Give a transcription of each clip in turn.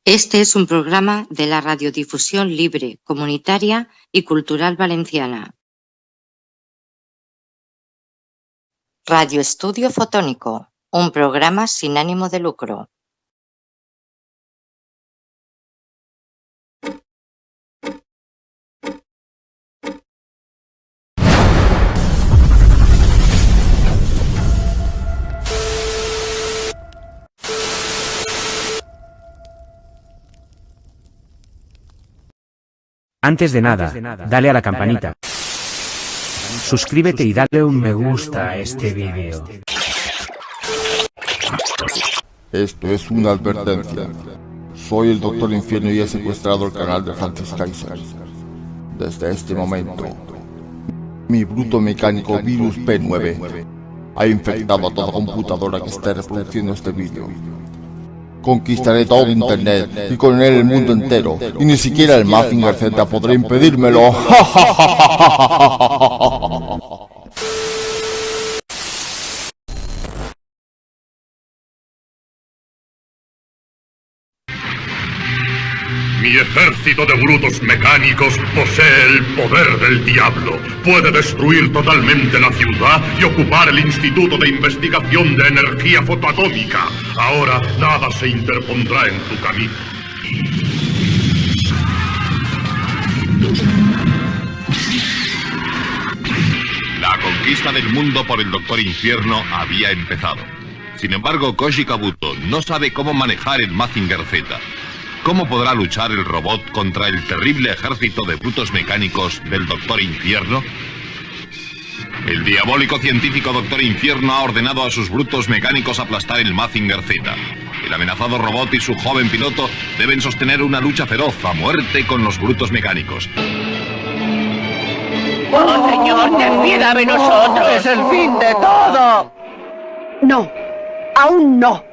Este es un programa de la Radiodifusión Libre, Comunitaria y Cultural Valenciana. Radio Estudio Fotónico, un programa sin ánimo de lucro. Antes de nada, dale a la campanita. Suscríbete y dale un me gusta a este vídeo. Esto es una advertencia. Soy el Doctor Infierno y he secuestrado el canal de Francis Kaiser. Desde este momento, mi bruto mecánico virus P9 ha infectado a toda computadora que esté reproduciendo este vídeo. Conquistaré todo internet y con él el mundo entero, y ni siquiera el Mazinger Z podrá impedírmelo. Mi ejército de brutos mecánicos posee el poder del diablo. Puede destruir totalmente la ciudad y ocupar el Instituto de Investigación de Energía Fotoatómica. Ahora nada se interpondrá en tu camino. La conquista del mundo por el Doctor Infierno había empezado. Sin embargo, Koji Kabuto no sabe cómo manejar el Mazinger Z. ¿Cómo podrá luchar el robot contra el terrible ejército de brutos mecánicos del Doctor Infierno? El diabólico científico Doctor Infierno ha ordenado a sus brutos mecánicos aplastar el Mazinger Z. El amenazado robot y su joven piloto deben sostener una lucha feroz a muerte con los brutos mecánicos. ¡Oh, Señor, ten piedad de nosotros! ¡Es el fin de todo! No, aún no.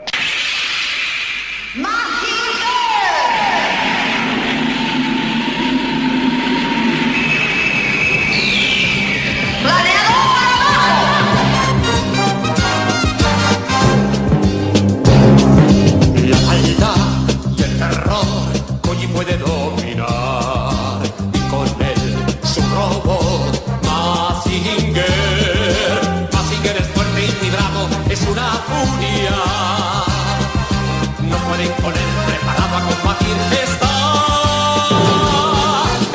Puede dominar y con él su robot Mazinger. Mazinger es fuerte y fibrado, es una furia. No pueden con él, preparado a combatir está.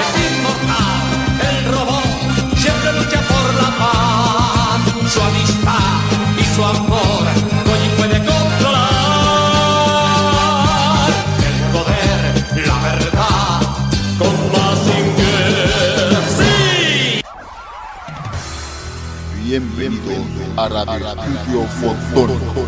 Es inmortal, el robot siempre lucha por la paz. Su amistad y su amor, Koji puede controlar. La verdad con Mazinger, ¡sí! Bienvenidos a Radio Estudio Fotónico.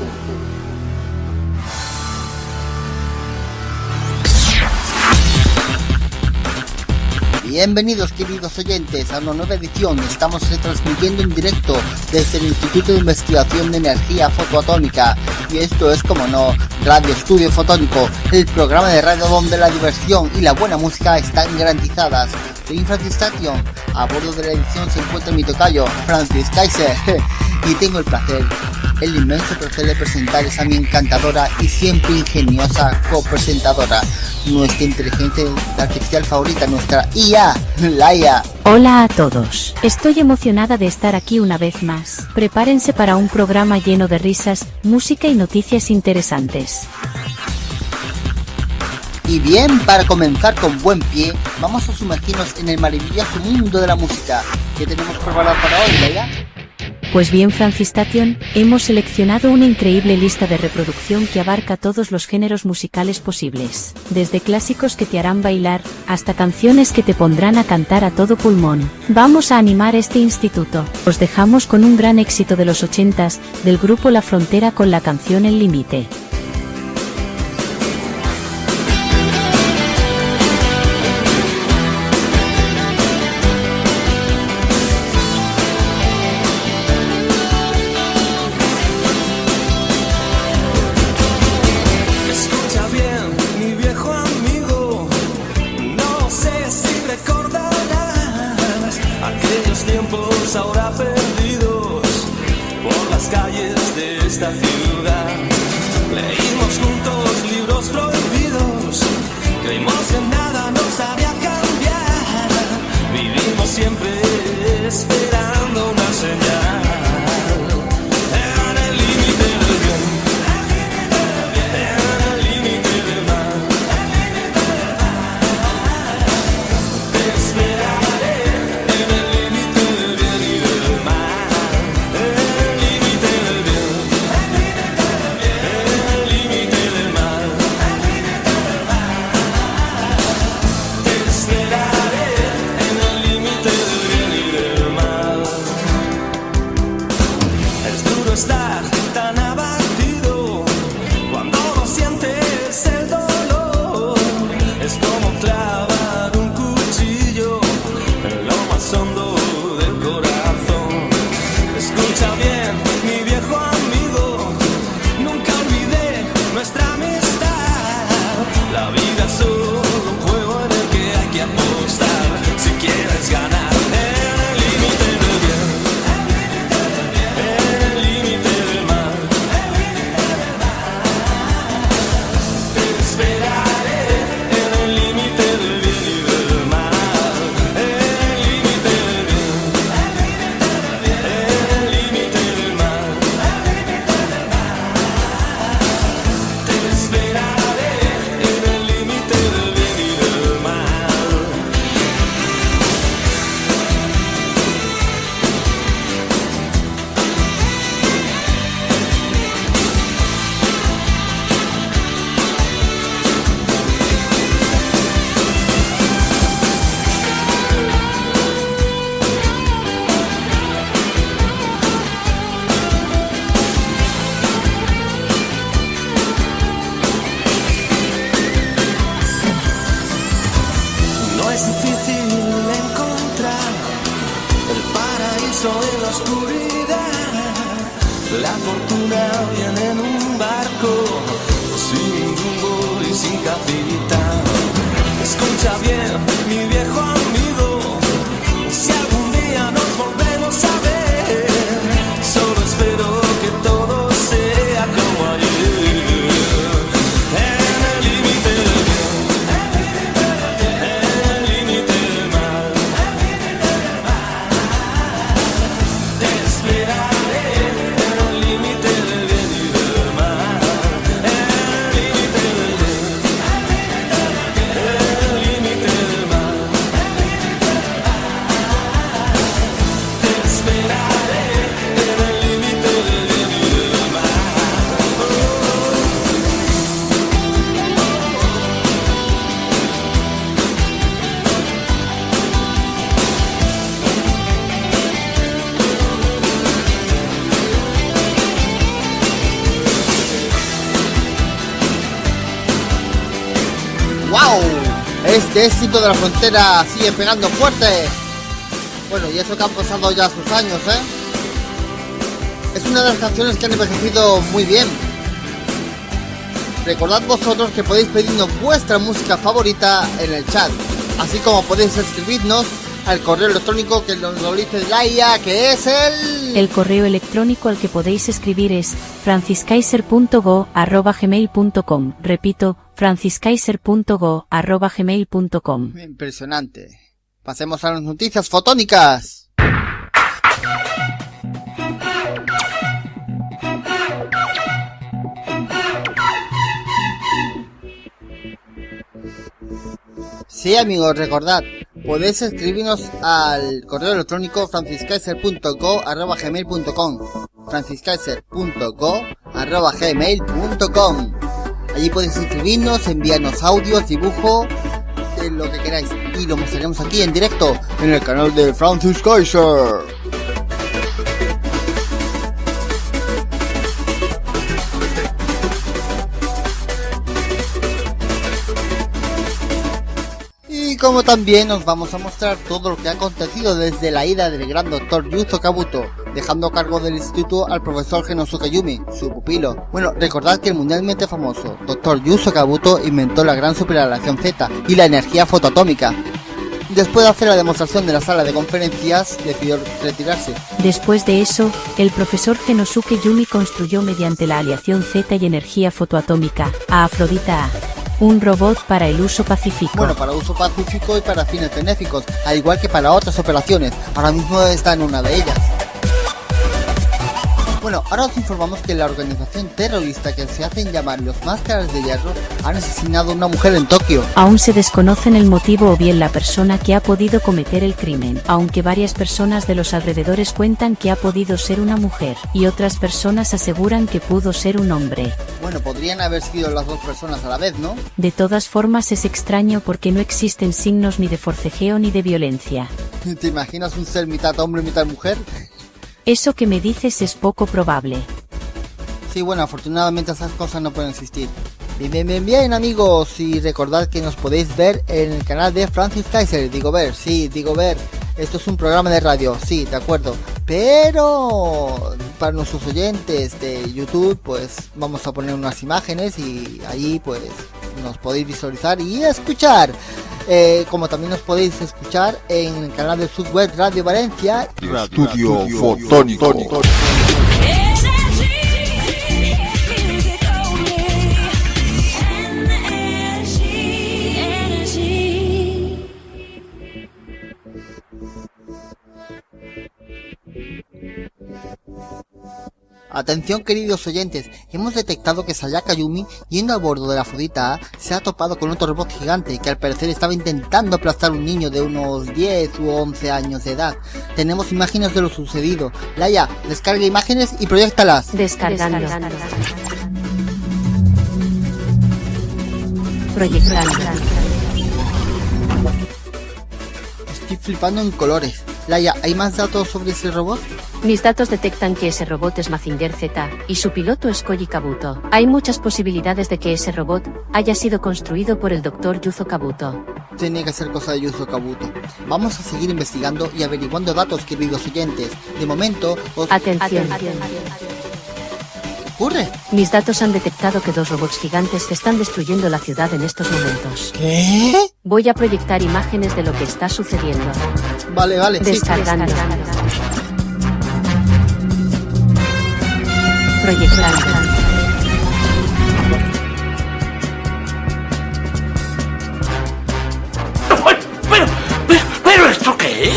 Bienvenidos, queridos oyentes, a una nueva edición. Estamos retransmitiendo en directo desde el Instituto de Investigación de Energía Fotoatómica. Y esto es, como no, Radio Estudio Fotónico, el programa de radio donde la diversión y la buena música están garantizadas. Soy Francis Station. A bordo de la edición se encuentra mi tocayo, Francis Kaiser. Y tengo el inmenso placer de presentarles a mi encantadora y siempre ingeniosa copresentadora, nuestra inteligencia artificial favorita, nuestra IA, la IA. Hola a todos, estoy emocionada de estar aquí una vez más. Prepárense para un programa lleno de risas, música y noticias interesantes. Y bien, para comenzar con buen pie, vamos a sumergirnos en el maravilloso mundo de la música. ¿Qué tenemos preparado para hoy, Laia? Pues bien, Francis Station, hemos seleccionado una increíble lista de reproducción que abarca todos los géneros musicales posibles, desde clásicos que te harán bailar, hasta canciones que te pondrán a cantar a todo pulmón. Vamos a animar este instituto. Os dejamos con un gran éxito de los 80s, del grupo La Frontera con la canción El Límite. Ahora perdidos por las calles de esta ciudad, es difícil encontrar el paraíso en la oscuridad. La fortuna viene en un barco sin rumbo y sin capitán. Escucha bien, mi viejo amigo, si algún día nos volvemos a ver, solo espero que todo sea como ayer. En el límite del bien, en el límite del mal, te esperaré. En el límite del bien y del mal, en el límite del bien, en el límite del mal, te esperaré. En el límite del bien y del mal. ¡Wow! Este éxito de la frontera sigue pegando fuerte. Bueno, y eso que han pasado ya sus años, ¿eh? Es una de las canciones que han envejecido muy bien. Recordad vosotros que podéis pedirnos vuestra música favorita en el chat, así como podéis escribirnos al correo electrónico que nos lo dice Laia, que es El correo electrónico al que podéis escribir es franciscaiser.go@gmail.com. Repito, franciscaiser.go@gmail.com. Impresionante. Pasemos a las noticias fotónicas. Sí, amigos, recordad, podéis escribirnos al correo electrónico franciscaiser.go@gmail.com, franciscaiser.go@gmail.com. Allí podéis escribirnos, enviarnos audios, dibujos, lo que queráis, y lo mostraremos aquí en directo en el canal de Francis Kaiser. Y como también nos vamos a mostrar todo lo que ha acontecido desde la ida del gran doctor Yuzo Kabuto, dejando a cargo del instituto al profesor Genosuke Yumi, su pupilo. Bueno, recordad que el mundialmente famoso doctor Yuzo Kabuto inventó la gran superradiación Z y la energía fotoatómica. Después de hacer la demostración de la sala de conferencias, decidió retirarse. Después de eso, el profesor Genosuke Yumi construyó mediante la aleación Z y energía fotoatómica a Afrodita A, un robot para el uso pacífico. Bueno, para uso pacífico y para fines benéficos, al igual que para otras operaciones. Ahora mismo está en una de ellas. Bueno, ahora os informamos que la organización terrorista que se hacen llamar los Máscaras de Hierro han asesinado a una mujer en Tokio. Aún se desconocen el motivo o bien la persona que ha podido cometer el crimen, aunque varias personas de los alrededores cuentan que ha podido ser una mujer, y otras personas aseguran que pudo ser un hombre. Bueno, podrían haber sido las dos personas a la vez, ¿no? De todas formas es extraño porque no existen signos ni de forcejeo ni de violencia. ¿Te imaginas un ser mitad hombre, mitad mujer? Eso que me dices es poco probable. Sí, bueno, afortunadamente esas cosas no pueden existir. Bien, amigos, y recordad que nos podéis ver en el canal de Francis Kaiser. Digo ver. Esto es un programa de radio, sí, de acuerdo. Pero para nuestros oyentes de YouTube, pues vamos a poner unas imágenes y ahí pues nos podéis visualizar y escuchar. Como también nos podéis escuchar en el canal de Subweb Radio Valencia. Estudio Fotónico. Atención, queridos oyentes, hemos detectado que Sayaka Yumi, yendo a bordo de la Afrodita A, se ha topado con otro robot gigante que al parecer estaba intentando aplastar a un niño de unos 10 u 11 años de edad. Tenemos imágenes de lo sucedido. Laia, descarga imágenes y proyéctalas. Descargando. Proyectando. Estoy flipando en colores. Laia, ¿hay más datos sobre ese robot? Mis datos detectan que ese robot es Mazinger Z, y su piloto es Koji Kabuto. Hay muchas posibilidades de que ese robot haya sido construido por el Dr. Yuzo Kabuto. Tenía que ser cosa de Yuzo Kabuto. Vamos a seguir investigando y averiguando datos, queridos oyentes. De momento, Atención. ¿Qué ocurre? Mis datos han detectado que 2 robots gigantes están destruyendo la ciudad en estos momentos. ¿Qué? Voy a proyectar imágenes de lo que está sucediendo. Vale, Descargando. Sí. Proyectando. ¿Pero esto qué es?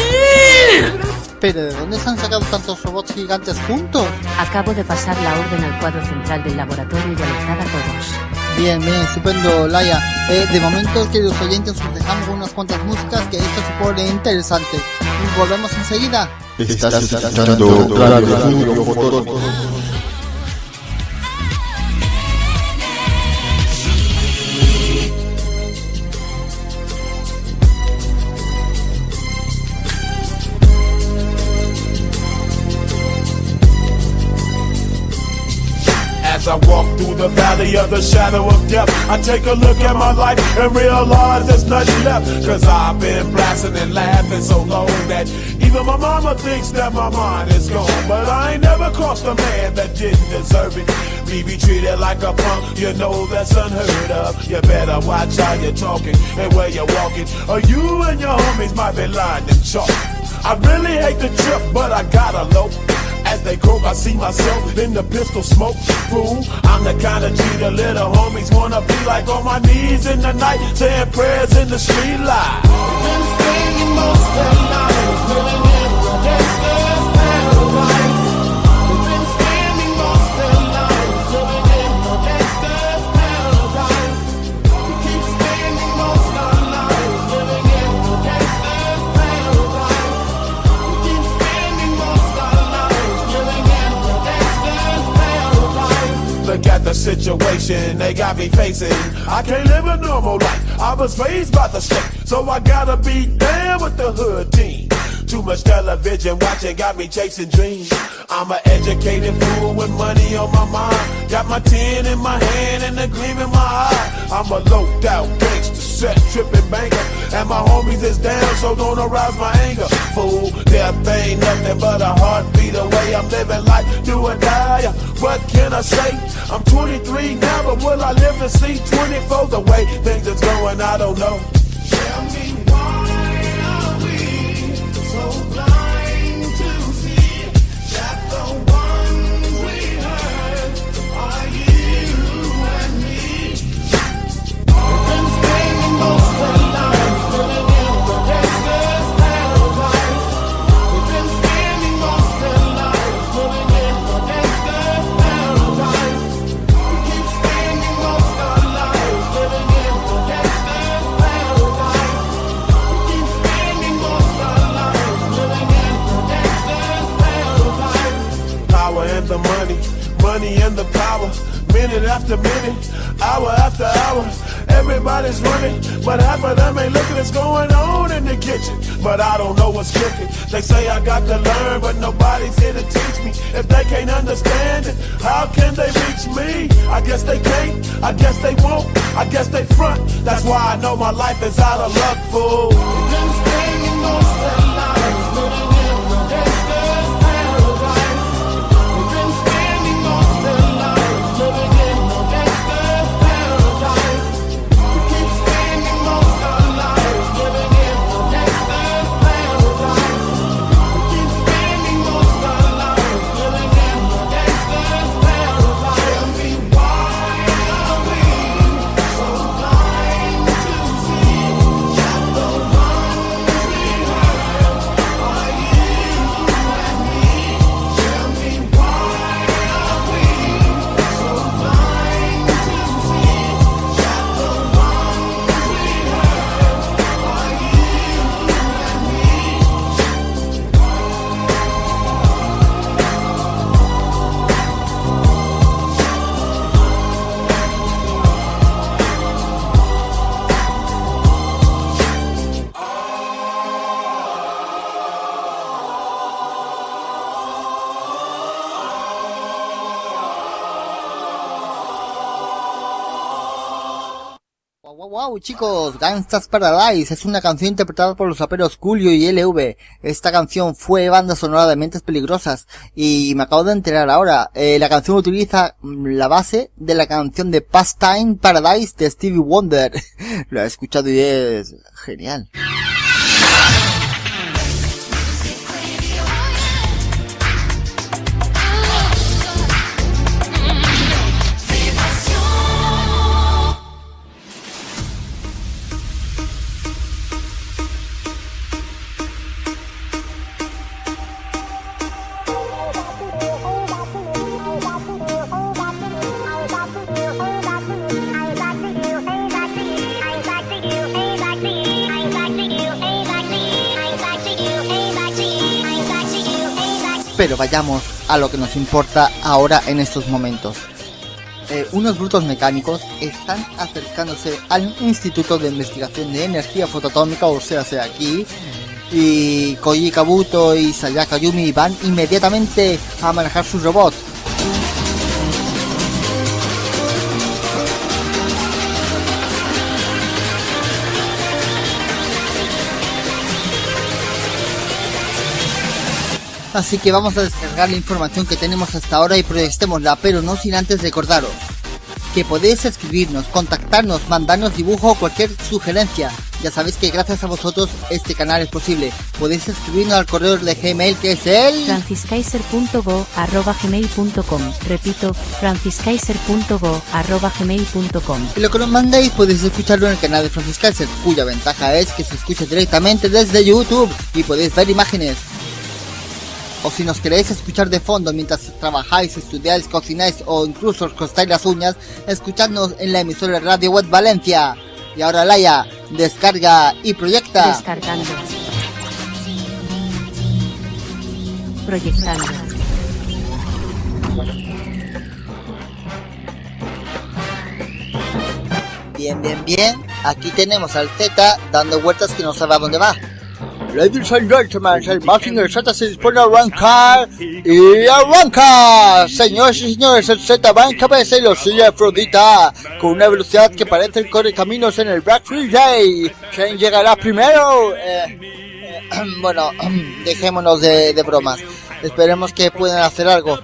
¿Pero de dónde se han sacado tantos robots gigantes juntos? Acabo de pasar la orden al cuadro central del laboratorio y alertar a todos. Bien, estupendo, Laia. De momento, queridos oyentes, os dejamos unas cuantas músicas que esto se pone interesante. Y volvemos enseguida. Estás escuchando Radio Estudio Fotónico. As I walk through the valley of the shadow of death, I take a look at my life and realize there's nothing left. Cause I've been blasting and laughing so long that even my mama thinks that my mind is gone. But I ain't never crossed a man that didn't deserve it. Me be treated like a punk, you know that's unheard of. You better watch how you're talking and where you're walking, or you and your homies might be lying in chalk. I really hate the trip, but I gotta low. As they croak, I see myself in the pistol smoke. Fool, I'm the kind of G the little homies wanna be like, on my knees in the night, saying prayers in the street light. Been spending most of the night living in the gangster's paradise. Been spending most of the night living in the gangster's paradise. We keep spending most of the night living in the gangster's paradise. We keep spending most of the night. Look at the situation they got me facing. I can't live a normal life. I was raised by the state, so I gotta be down with the hood team. Too much television watching got me chasing dreams. I'm an educated fool with money on my mind. Got my tin in my hand and a gleam in my eye. I'm a loped out gangster, set tripping banker, and my homies is down, so don't arouse my anger. Fool, death ain't nothing but a heartbeat away. I'm living life, do or die. What can I say? I'm 23 now, but will I live to see 24? The way things is going, I don't know. Tell me why are we so blind to see that the ones we hurt are you and me? We've been spending most of the lives living in the gangster's paradise. We've been spending most of the lives living in the gangster's paradise. We keep spending most of the lives living in the gangster's paradise. We keep spending most of the lives living in the gangster's paradise. Power and the money, money and the power. Minute after minute, hour after hour, everybody's running, but half of them ain't looking what's going on in the kitchen. But I don't know what's cooking. They say I got to learn, but nobody's here to teach me. If they can't understand it, how can they reach me? I guess they can't, I guess they won't, I guess they front. That's why I know my life is out of luck, fool. We've been spending most of the lives living in the gangster's paradise. We've been spending most of the lives living in the gangster's paradise. We keep spending most of the lives living in the gangster's paradise. We keep spending most of the lives living in the gangster's paradise. Tell me why are we so blind to see that the ones we hurt Wow, chicos, Gangsta's Paradise es una canción interpretada por los raperos Coolio y LV. Esta canción fue banda sonora de Mentes Peligrosas y me acabo de enterar ahora. La canción utiliza la base de la canción de Pastime Paradise de Stevie Wonder. Lo he escuchado y es genial. Pero vayamos a lo que nos importa ahora en estos momentos. Unos brutos mecánicos están acercándose al Instituto de Investigación de Energía Fotoatómica, o sea aquí, y Koji Kabuto y Sayaka Yumi van inmediatamente a manejar sus robots. Así que vamos a descargar la información que tenemos hasta ahora y proyectémosla, pero no sin antes recordaros que podéis escribirnos, contactarnos, mandarnos dibujo o cualquier sugerencia. Ya sabéis que gracias a vosotros este canal es posible. Podéis escribirnos al correo de Gmail, que es el franciscaiser.go@gmail.com. Repito, franciscaiser.go@gmail.com. Y lo que nos mandéis podéis escucharlo en el canal de Francis Kaiser, cuya ventaja es que se escucha directamente desde YouTube y podéis ver imágenes. O si nos queréis escuchar de fondo mientras trabajáis, estudiáis, cocináis o incluso os cortáis las uñas, escuchadnos en la emisora Radio Web Valencia. Y ahora Laia, descarga y proyecta. Descargando. Proyectando. Bien. Aquí tenemos al Z dando vueltas que no sabe a dónde va. Ladies and gentlemen, el Mazinger Z se dispone a arrancar y arranca. Señores y señores, el Z va en cabeza y lo sigue Afrodita con una velocidad que parece el correcaminos en el Black Friday. ¿Quién llegará primero? Bueno, dejémonos de bromas. Esperemos que puedan hacer algo.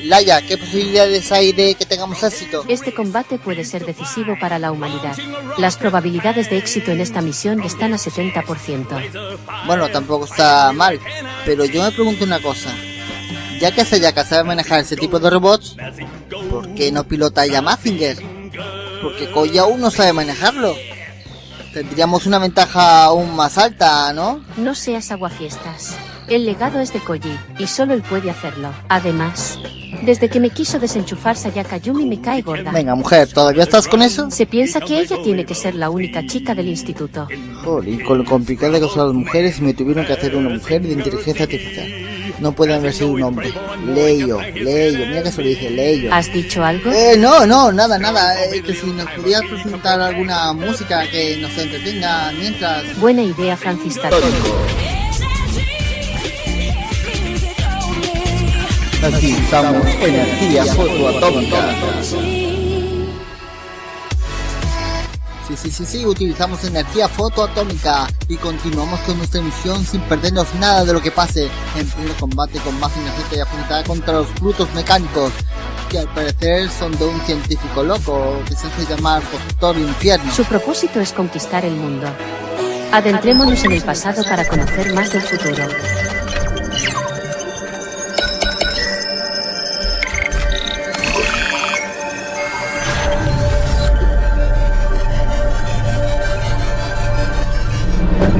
Laia, ¿qué posibilidades hay de que tengamos éxito? Este combate puede ser decisivo para la humanidad. Las probabilidades de éxito en esta misión están a 70%. Bueno, tampoco está mal, pero yo me pregunto una cosa. Ya que Sayaka sabe manejar ese tipo de robots, ¿por qué no pilota ella Mazinger? Porque Koji aún no sabe manejarlo. Tendríamos una ventaja aún más alta, ¿no? No seas aguafiestas. El legado es de Koji, y solo él puede hacerlo. Además, desde que me quiso desenchufar Sayaka Yumi me cae gorda. Venga, mujer, ¿todavía estás con eso? Se piensa que ella tiene que ser la única chica del instituto. Joder, con lo complicado que son las mujeres, me tuvieron que hacer una mujer de inteligencia artificial. No pueden haber sido un hombre. Leio, mira que se lo dije, Leio. ¿Has dicho algo? No, nada. Que si nos pudieras presentar alguna música que nos entretenga mientras... Buena idea, Francis Tato. Aquí estamos, energía fotoatómica. Sí, utilizamos energía fotoatómica y continuamos con nuestra emisión sin perdernos nada de lo que pase en pleno combate con Mazinger Z y Afrodita contra los brutos mecánicos, que al parecer son de un científico loco que se hace llamar Doctor Infierno. Su propósito es conquistar el mundo. Adentrémonos en el pasado para conocer más del futuro.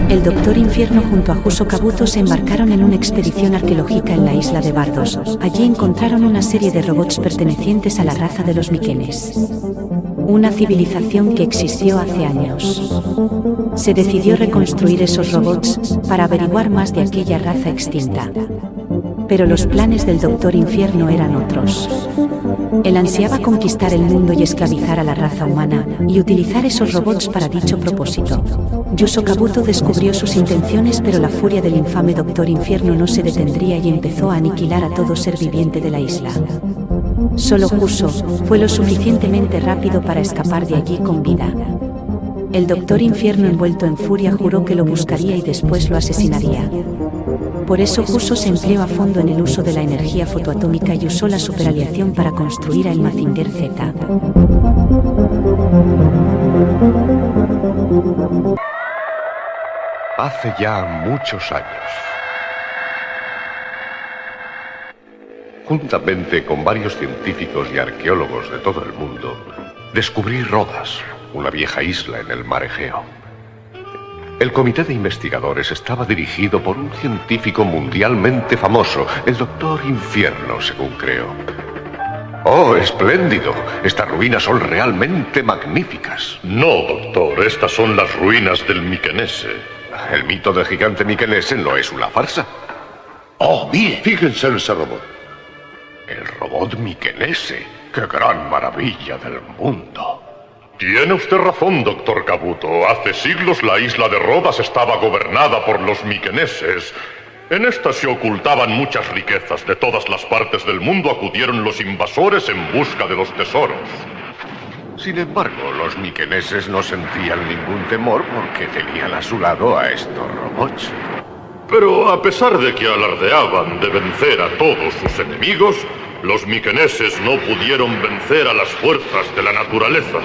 El Doctor Infierno junto a Juso Kabuto se embarcaron en una expedición arqueológica en la isla de Bardos. Allí encontraron una serie de robots pertenecientes a la raza de los Mikenes. Una civilización que existió hace años. Se decidió reconstruir esos robots para averiguar más de aquella raza extinta. Pero los planes del Doctor Infierno eran otros. Él ansiaba conquistar el mundo y esclavizar a la raza humana, y utilizar esos robots para dicho propósito. Juso Kabuto descubrió sus intenciones, pero la furia del infame Doctor Infierno no se detendría y empezó a aniquilar a todo ser viviente de la isla. Solo Juso fue lo suficientemente rápido para escapar de allí con vida. El Doctor Infierno, envuelto en furia, juró que lo buscaría y después lo asesinaría. Por eso Huso se empleó a fondo en el uso de la energía fotoatómica y usó la superaliación para construir a el Mazinger Z. Hace ya muchos años, juntamente con varios científicos y arqueólogos de todo el mundo, descubrí Rodas, una vieja isla en el mar Egeo. El comité de investigadores estaba dirigido por un científico mundialmente famoso, el Doctor Infierno, según creo. ¡Oh, espléndido! Estas ruinas son realmente magníficas. No, doctor, estas son las ruinas del Mykenese. ¿El mito del gigante Mykenese no es una farsa? ¡Oh, mire! Fíjense en ese robot. El robot Mykenese. ¡Qué gran maravilla del mundo! Tiene usted razón, doctor Kabuto. Hace siglos la isla de Rodas estaba gobernada por los Mykeneses. En esta se ocultaban muchas riquezas. De todas las partes del mundo acudieron los invasores en busca de los tesoros. Sin embargo, los Mykeneses no sentían ningún temor porque tenían a su lado a estos robots. Pero a pesar de que alardeaban de vencer a todos sus enemigos, los Mykeneses no pudieron vencer a las fuerzas de la naturaleza.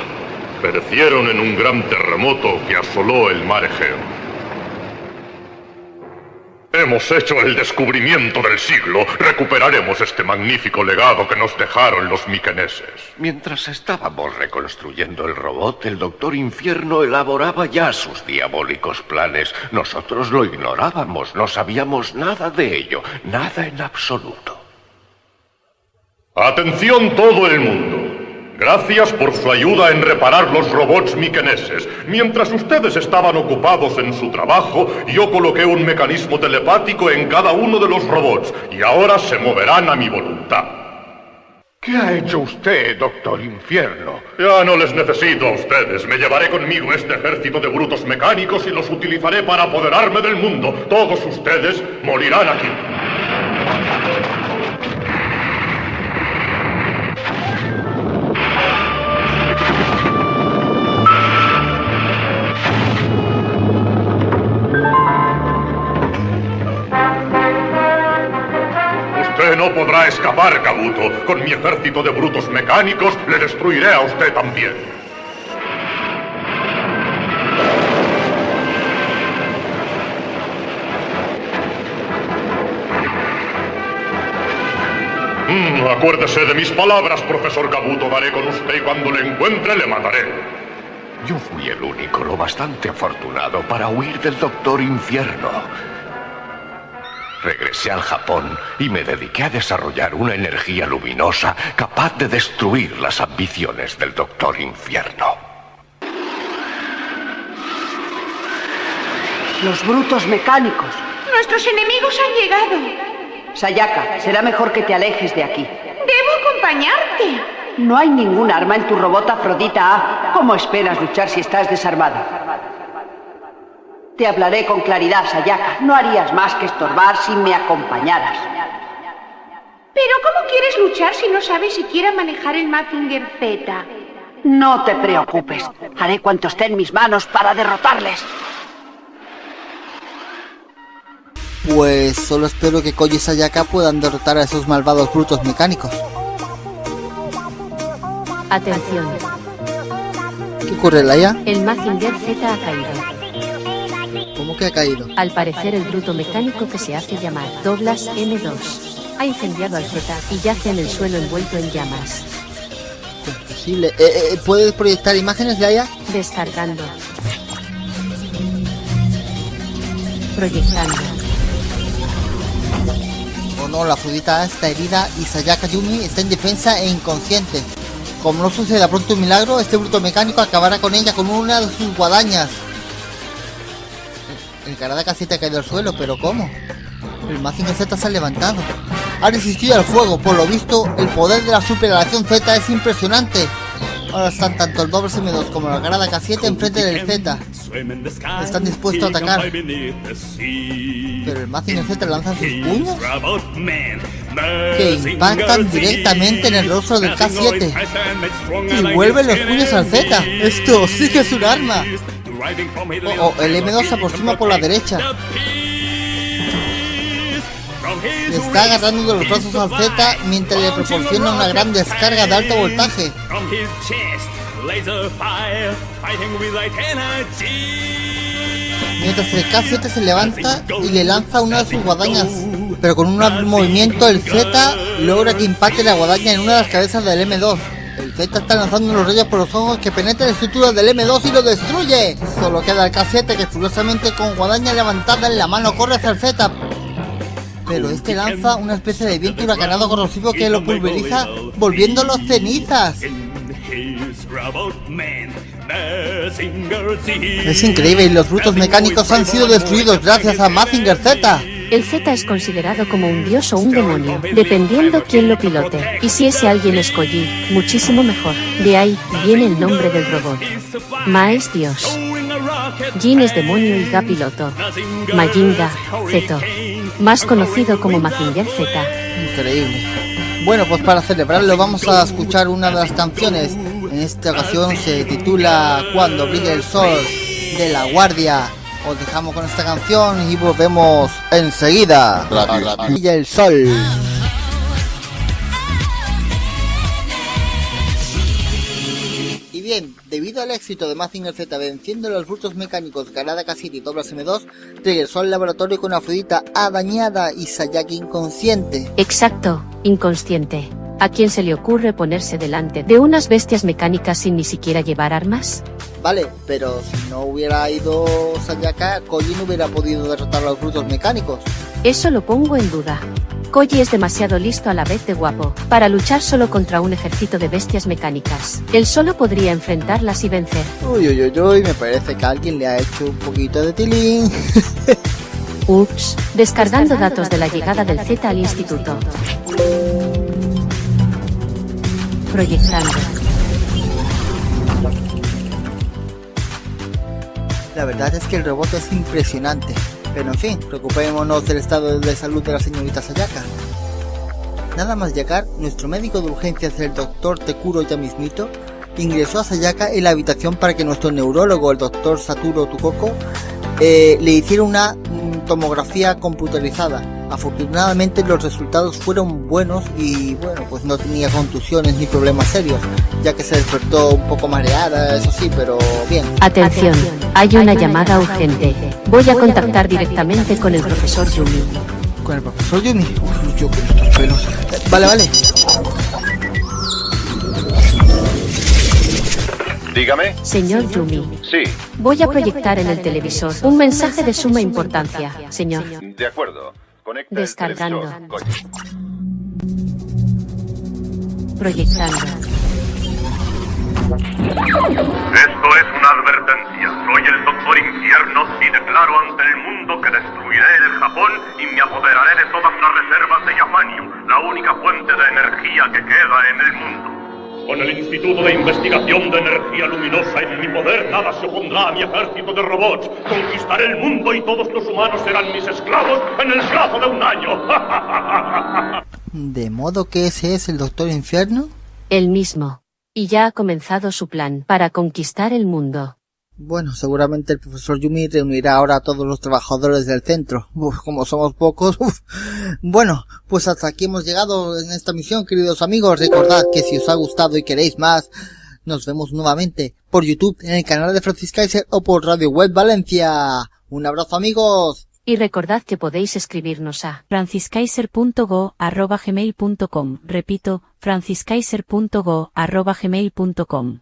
Perecieron en un gran terremoto que asoló el mar Egeo. Hemos hecho el descubrimiento del siglo. Recuperaremos este magnífico legado que nos dejaron los Mykeneses. Mientras estábamos reconstruyendo el robot, el Doctor Infierno elaboraba ya sus diabólicos planes. Nosotros lo ignorábamos, no sabíamos nada de ello, nada en absoluto. ¡Atención todo el mundo! Gracias por su ayuda en reparar los robots Mykeneses. Mientras ustedes estaban ocupados en su trabajo, yo coloqué un mecanismo telepático en cada uno de los robots y ahora se moverán a mi voluntad. ¿Qué ha hecho usted, Doctor Infierno? Ya no les necesito a ustedes. Me llevaré conmigo este ejército de brutos mecánicos y los utilizaré para apoderarme del mundo. Todos ustedes morirán aquí. Usted no podrá escapar, Kabuto. Con mi ejército de brutos mecánicos le destruiré a usted también. Acuérdese de mis palabras, profesor Kabuto. Daré con usted y cuando le encuentre le mataré. Yo fui el único lo bastante afortunado para huir del Doctor Infierno. Regresé al Japón y me dediqué a desarrollar una energía luminosa capaz de destruir las ambiciones del Doctor Infierno. Los brutos mecánicos. Nuestros enemigos han llegado. Sayaka, será mejor que te alejes de aquí. Debo acompañarte. No hay ningún arma en tu robot Afrodita A. ¿Cómo esperas luchar si estás desarmado? Te hablaré con claridad, Sayaka. No harías más que estorbar si me acompañaras. ¿Pero cómo quieres luchar si no sabes siquiera manejar el Mazinger Z? No te preocupes. Haré cuanto esté en mis manos para derrotarles. Pues solo espero que Koji y Sayaka puedan derrotar a esos malvados brutos mecánicos. Atención. ¿Qué ocurre, Laia? El Mazinger Z ha caído. ¿Cómo que ha caído? Al parecer el bruto mecánico que se hace llamar Douglas M2 ha incendiado al Z y yace en el suelo envuelto en llamas. Es posible. ¿Puedes proyectar imágenes, Laia? Descargando. Proyectando. Oh no, la Afrodita está herida y Sayaka Yumi está indefensa e inconsciente. Como no suceda pronto un milagro, este bruto mecánico acabará con ella con una de sus guadañas. El Karada casi te ha caído al suelo, pero ¿cómo? El Mazinger Z se ha levantado. Ha resistido al fuego, por lo visto, el poder de la superalación Z es impresionante. Ahora están tanto el Dobles M2 como la Grada K7 enfrente del Z. Están dispuestos a atacar. Pero el Mazinger Z lanza sus puños que impactan directamente en el rostro del K7 y vuelven los puños al Z. Esto sí que es un arma. El M2 se aproxima por la derecha. Le está agarrando de los brazos al Z mientras le proporciona una gran descarga de alto voltaje. Mientras el K7 se levanta y le lanza una de sus guadañas, pero con un movimiento el Z logra que impacte la guadaña en una de las cabezas del M2. El Z está lanzando unos rayos por los ojos que penetran la estructura del M2 y lo destruye. Solo queda el K7 que furiosamente con guadaña levantada en la mano corre hacia el Z. Pero este lanza una especie de viento huracanado corrosivo que lo pulveriza, volviéndolo cenizas. Es increíble y los brutos mecánicos han sido destruidos gracias a Mazinger Z. El Z es considerado como un dios o un demonio, dependiendo quién lo pilote. Y si ese alguien es Koji, muchísimo mejor. De ahí viene el nombre del robot. Ma es dios, Jin es demonio y Ga piloto. Mayinga, Z, más conocido como Mazinger Z. Increíble. Bueno, pues para celebrarlo vamos a escuchar una de las canciones. En esta ocasión se titula Cuando brille el sol, de La Guardia. Os dejamos con esta canción y volvemos enseguida. Brilla el sol. Y bien, debido al éxito de Mazinger Z venciendo a los brutos mecánicos Grada K7 y Dobles M2, regresó al laboratorio con Afrodita dañada y Sayaka inconsciente. Exacto, inconsciente. ¿A quién se le ocurre ponerse delante de unas bestias mecánicas sin ni siquiera llevar armas? Vale, pero si no hubiera ido Sayaka, Koji no hubiera podido derrotar a los brutos mecánicos. Eso lo pongo en duda. Koji es demasiado listo a la vez de guapo para luchar solo contra un ejército de bestias mecánicas. Él solo podría enfrentarlas y vencer. Uy, me parece que alguien le ha hecho un poquito de tilín. Ups, descargando datos de la llegada del Z al instituto. Proyectando. La verdad es que el robot es impresionante, pero en fin, preocupémonos del estado de salud de la señorita Sayaka. Nada más llegar, nuestro médico de urgencias, el doctor Tekuro ya mismito, ingresó a Sayaka en la habitación para que nuestro neurólogo, el doctor Satoru Tukoko, le hiciera una tomografía computerizada. Afortunadamente los resultados fueron buenos y bueno, pues no tenía contusiones ni problemas serios, ya que se despertó un poco mareada, eso sí, pero bien. Atención, hay una llamada urgente. Voy a contactar directamente con el profesor Yumi. ¿Con el profesor Yumi? Uf, yo con estos pelos. Vale. Dígame. Señor Yumi. Sí. Voy a proyectar en el televisor un mensaje de suma importancia, señor. De acuerdo. Conecta Descargando. el televisor. Proyectando. Esto es una advertencia. Soy el Doctor Infierno y declaro ante el mundo que destruiré el Japón y me apoderaré de todas las reservas de Yamanio, la única fuente de energía que queda en el mundo. Con el Instituto de Investigación de Energía Luminosa en mi poder, nada se opondrá a mi ejército de robots. Conquistaré el mundo y todos los humanos serán mis esclavos en el plazo de un año. ¿De modo que ese es el Doctor Infierno? El mismo. Y ya ha comenzado su plan para conquistar el mundo. Bueno, seguramente el profesor Yumi reunirá ahora a todos los trabajadores del centro. Como somos pocos. Bueno, pues hasta aquí hemos llegado en esta misión, queridos amigos. Recordad que si os ha gustado y queréis más, nos vemos nuevamente por YouTube, en el canal de Francis Kaiser o por Radio Web Valencia. Un abrazo, amigos. Y recordad que podéis escribirnos a franciskaiser.go@gmail.com. Repito, franciskaiser.go@gmail.com.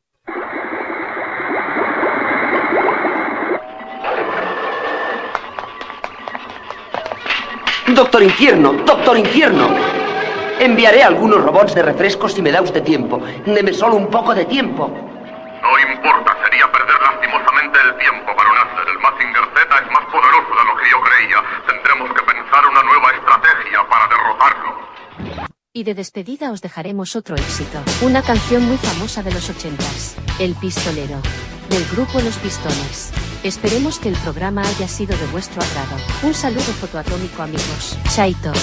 ¡Doctor Infierno! ¡Doctor Infierno! Enviaré algunos robots de refrescos si me da usted tiempo. Deme solo un poco de tiempo. No importa, sería perder lastimosamente el tiempo, baronacer. El Mazinger Z es más poderoso de lo que yo creía. Tendremos que pensar una nueva estrategia para derrotarlo. Y de despedida os dejaremos otro éxito, una canción muy famosa de los 80s, El Pistolero, del grupo Los Pistones. Esperemos que el programa haya sido de vuestro agrado. Un saludo fotoatómico, amigos. Chaito.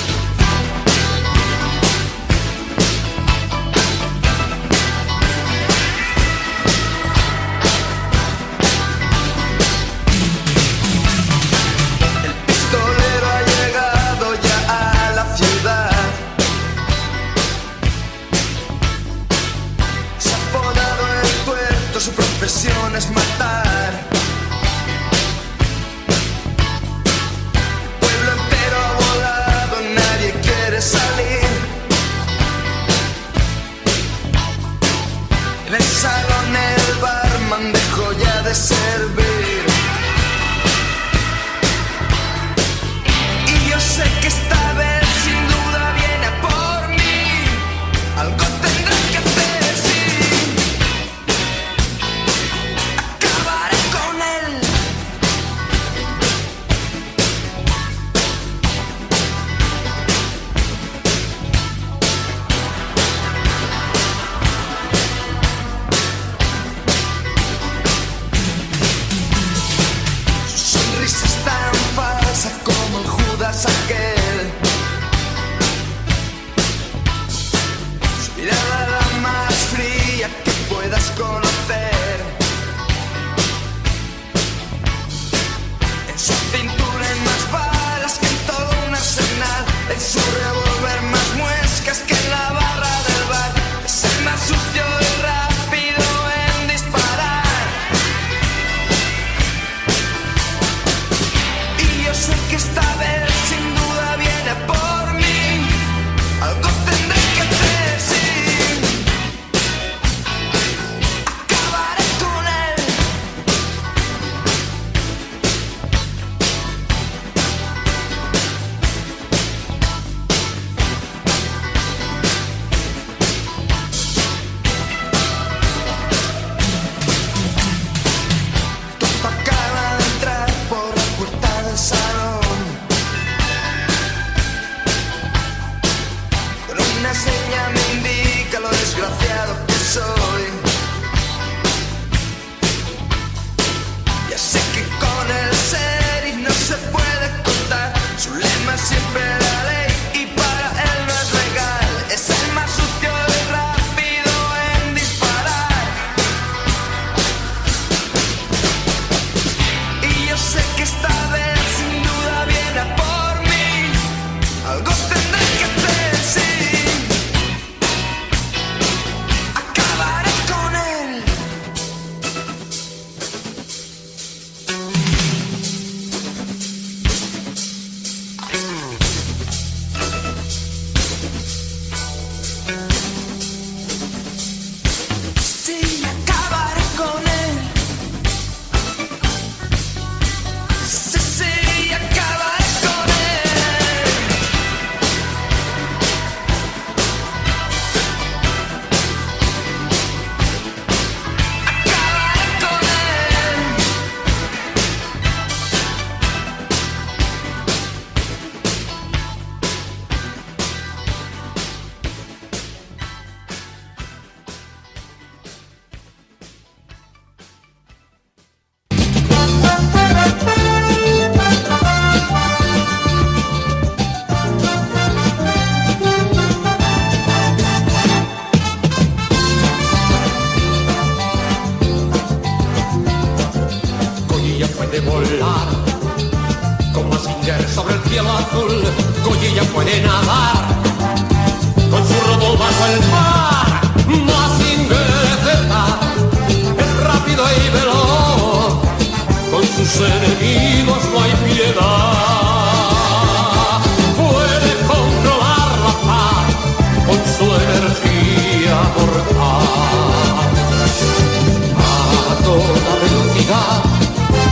Su profesión es matar. Pueblo entero ha volado, nadie quiere salir. En el salón el barman dejó ya de servir. Y yo sé que esta vez sin duda viene a por mí. Algo tendrá que hacer. Como el Judas aquel, su mirada la más fría que puedas conocer. En su cintura hay más balas que en todo un arsenal. En su revólver más muescas que en la barra del bar. Es el más sucio y rápido en disparar. Y yo sé que esta vez sin duda viene por mí. Algo tendré que hacer, sí. Acabaré con él. Todo acaba de entrar por la puerta del salón. Una seña me indica lo desgraciado que soy. Ya sé que con el ser y no se puede contar. Su lema es siempre la ley y para él no es legal. Es el más sucio y rápido en disparar. Y yo sé que esta vez sin duda viene a por mí. Algo tendré que hacer, sí. Acabaré con él. Sí, acabaré con él. Sí, sí, acabaré con él. Acabaré con él. Goyilla puede volar con Mazinger sobre el cielo azul. Goyilla puede nadar con su robot bajo el mar. Mazinger Z es rápido y veloz, con sus enemigos no hay piedad. Puede controlar la paz con su energía mortal. A toda velocidad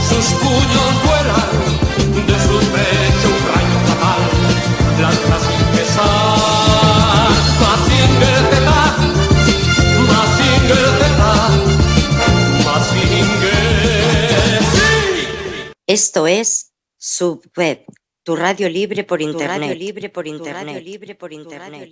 sus puños vuelan, de su pecho un rayo fatal lanza sin cesar. Mazinger Z, Mazinger Z, Mazinger. ¡Sí! Esto es Subweb, Tu radio libre por internet. Tu radio libre por internet.